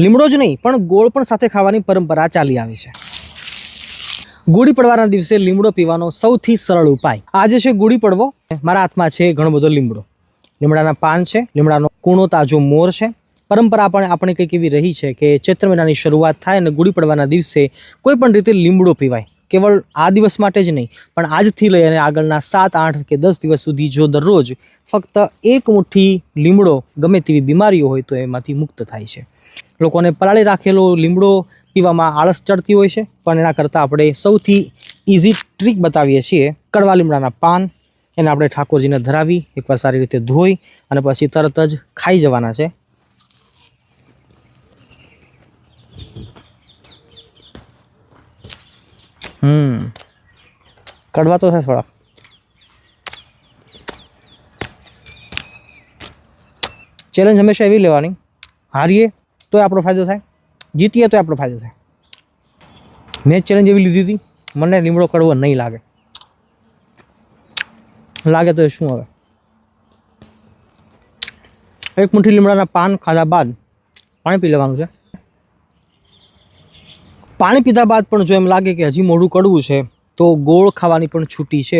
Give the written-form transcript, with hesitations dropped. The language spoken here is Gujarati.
લીમડો જ નહીં પણ ગોળ પણ સાથે ખાવાની પરંપરા ચાલી આવી છે। ગુડી પડવાના દિવસે લીમડો પીવાનો સૌથી સરળ ઉપાય। આજે છે ગુડી પડવો, મારા હાથમાં છે ઘણો બધો લીમડો, લીમડાના પાન છે, લીમડાનો કૂણો તાજો મોર છે। પરંપરા પણ આપણે કંઈક એવી રહી છે કે ચૈત્ર મહિનાની શરૂઆત થાય અને ગુડી પડવાના દિવસે કોઈ પણ રીતે લીમડો પીવાય। કેવળ આ દિવસ માટે જ નહીં પણ આજથી લઈ અને આગળના 7, 8 કે 10 દિવસ સુધી જો દરરોજ ફક્ત એક મુઠ્ઠી લીમડો ગમે તેવી બીમારીઓ હોય તો એમાંથી મુક્ત થાય છે। લોકોને પલાળી રાખેલો લીમડો પીવામાં આળસ ચડતી હોય છે, પણ એના કરતાં આપણે સૌથી ઇઝી ટ્રીક બતાવીએ છીએ। કડવા લીમડાના પાન એને આપણે ઠાકોરજીને ધરાવી એકવાર સારી રીતે ધોઈ અને પછી તરત જ ખાઈ જવાના છે। કડવા તો છે થોડા, ચેલેન્જ હંમેશા એવી લેવાની, હારીએ તો આપણો ફાયદો થાય, જીતીએ તો આપણો ફાયદો થાય। મેં ચેલેન્જ એવી લીધી હતી, મને લીમડો કડવો નહીં લાગે, લાગે તો એ શું હવે। એક મુઠ્ઠી લીમડાના પાન ખાધા બાદ પાણી પી લેવાનું છે। પાણી પીધા બાદ પણ જો એમ લાગે કે હજી મોઢું કડવું છે તો ગોળ ખાવાની પણ છૂટી છે।